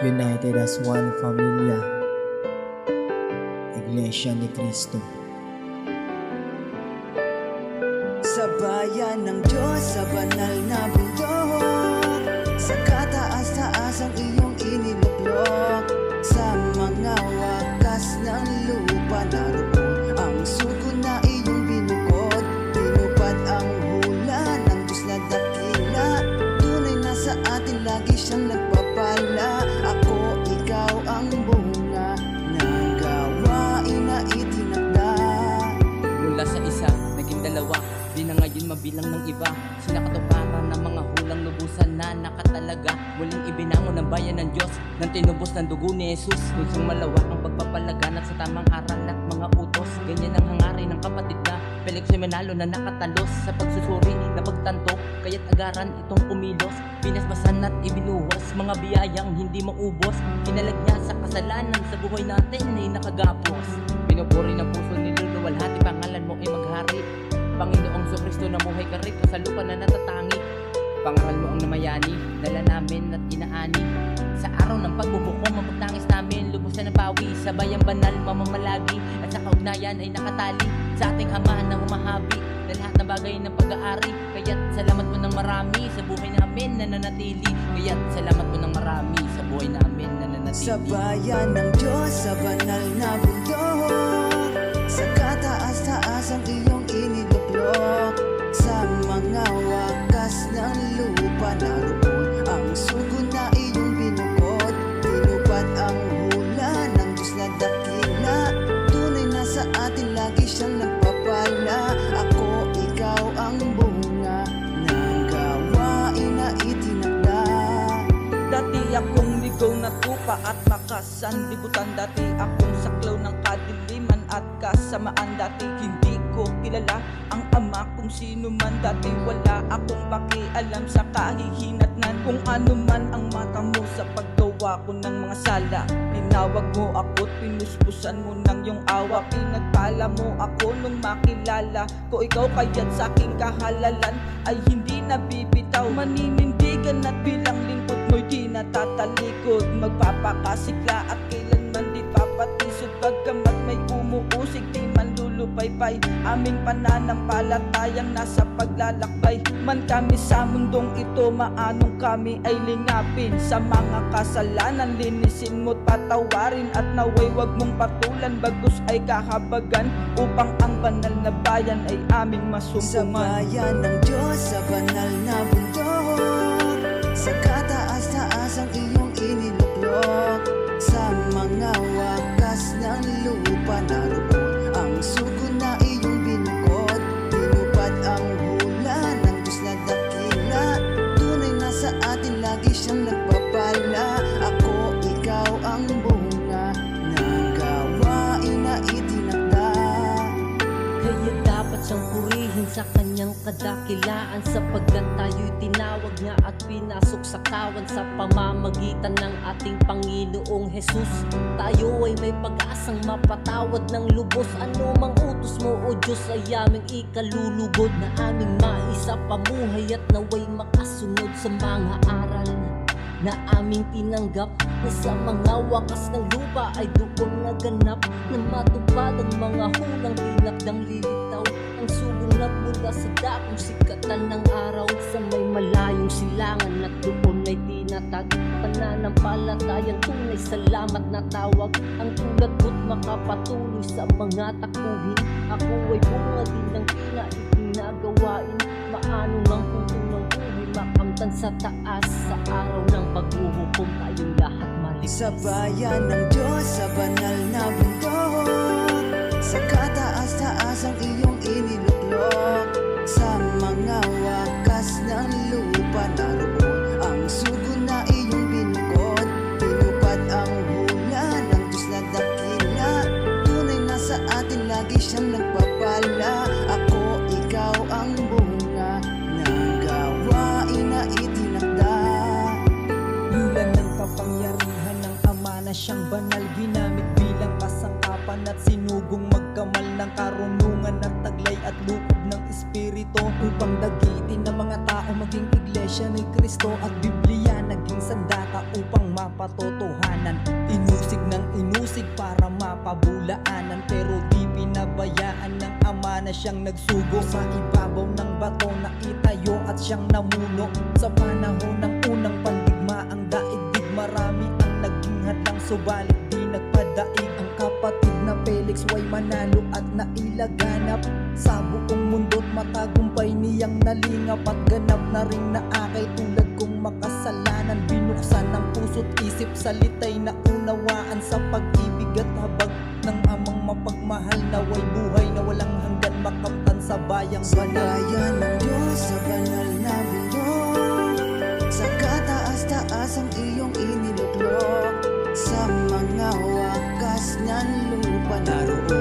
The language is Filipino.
united as one familia, Iglesia ni Cristo. Sa bayan ng Diyos, sa banal na bundok, sa kataas-taas ang iyong inilublok, sa mga wakas ng lupa naroon ang sugo na iyong binukod. Tinupad ang hula ng Diyos na dakila, tunay na sa atin lagi siyang nagpapala. Ako, ikaw ang bunga ng gawain na itinakda. Mula sa isa, naging dalawa, di na ngayon mabilang ng iba. Sinakatuparan ng mga hulang lubusan na nakatalaga. Muling ibinangon ng bayan ng Diyos nang tinubos ng dugo ni Jesus. Isang malawak ang pagpapalaganap sa tamang aral at mga utos. Ganyan ang hangarin ng kapatid na Felix Manalo na nakatalos sa pagsusuri na pagtanto. Kaya't agaran itong kumilos, pinasbasan at ibinuhos mga biyayang hindi maubos. Kinalag niya sa kasalanan sa buhay natin ay nakagapos. Pinupuri ng puso niluluwalhati, pangalan mo ay maghari. Panginoong Kristo na muhay ka rito sa lupa na natatangi. Pangaral mo ang namayani, dala namin at inaani. Sa araw ng pagbubuko, mapagtangis namin, lubos na napawi sa bayang banal, mamamalagi. At sa kaugnayan ay nakatali sa ating Ama na humahabi na lahat ng bagay ng pag-aari. Kaya't salamat mo ng marami sa buhay namin na nanatili. Kaya't salamat mo ng marami sa buhay namin na nanatili. Sa bayan ng Diyos, sa banal na bundok, sa kataas-taas ang iyong inilublok, sa mga wakas ng lupa naroon ang sugo na iyong binukod. Tinupad ang hula ng Diyos na dakila, tunay na sa atin lagi siyang nagpapala. Ako, ikaw ang bunga ng gawain na itinakda. Dati akong ligaw na tupa at makasanlibutan. Dati akong saklaw ng kadiliman at kasamaan. Dati hindi ko kilala ang Ama kung sino man. Dati wala akong pakialam sa kahihinatnan. Kung ano man ang mata mo sa paggawa ko ng mga sala, tinawag mo ako't pinuspusan mo ng iyong awa. Pinagpala mo ako nung makilala ko ikaw, kaya't sa aking kahalalan ay hindi nabibitaw. Maninindigan at bilang lingkod mo'y di natatalikod. Magpapakasikla at kailanman di papatisod. Pagkamat may umuusig, di man lulupaypay. Aming pananampalatayang nasa paglalakbay. Man kami sa mundong ito, maanong kami ay lingapin. Sa mga kasalanan, linisin mo't patawarin. At naway wag mong patulan, bagus ay kahabagan, upang ang banal na bayan ay aming Sa masumpungan. bayan ng Diyos, sa banal na bundok, sa kataas-taas ang iyong inilublok, sa mga wakas ng lupa naroon ang sugo na iyong binukod. Tinupad ang hula ng Diyos na dakila, tunay na sa atin lagi siyang nagpapala. Ako, ikaw ang bunga ng gawain na itinakda. Kaya dapat siyang purihin sa kanyang kadakilaan, sapagkat tayo'y tinawag niya at pinasok sa kawan. Sa pamamagitan ng ating Panginoong Jesus, tayo ay may pag-asang mapatawad ng lubos. Ano mang utos mo o Diyos ay aming ikalulugod, na aming maisa pamuhay at naway makasunod sa mga aral na aming tinanggap, na sa mga wakas ng lupa ay doon naganap, na matupad ang mga hulang tinakdang lilitaw. Ang sugong nagmula sa dakong sikatan ng araw, sa may malayong silangan at doon ay tinatag. Pananampalatayang tunay, salamat na tawag. Ang tulad mo't makapatuloy sa mga takbuhin. Ako ay bunga din ng pinagawain. Maanong ang putong ng buhay, makamtan sa taas. Sa araw ng paghuhukom, tayong lahat maligtas. Sa bayan ng Diyos, sa banal na bundok, sa kataas-taas ang iyong inilublok, sa mga wakas ng lupa naroon ang sugo na iyong binukod. Tinupad ang hula ng Diyos na dakila, tunay na sa atin lagi siyang nagpapala. Ako, ikaw ang bunga ng gawain na itinakda. Hula ng kapangyarihan ng Ama na siyang banal, ginamit bilang kasangkapan at sinugong magkamal ng karunungan at taglay at loob ng Espiritu, upang dagitin ng mga tao maging iglesia ni ni Kristo at Biblia naging sandata upang mapatotohanan. Inusig ng inusig para mapabulaanan, pero di pinabayaan ng Ama na siyang nagsugo sa ibabaw ng bato na itayo at siyang namuno. Sa panahon ng unang pandigmaang daigdig, marami ang naging hadlang subalit di nagpadaig. Ang kapatid na Felix way manalo at nailaganap sa buong mundo't matagumpay niyang nalingap at ganap na ring naakay tulad kong makasalanan. Binuksan ng puso't isip, salita'y naunawaan sa pag-ibig at habag ng amang mapagmahal na way buhay na walang hanggan makamtan sa bayang Sa banal. bayan ng Diyos, sa banal na bundok, sa kataas-taas ang iyong iniluklok, sa mga wakas ng lupa naroon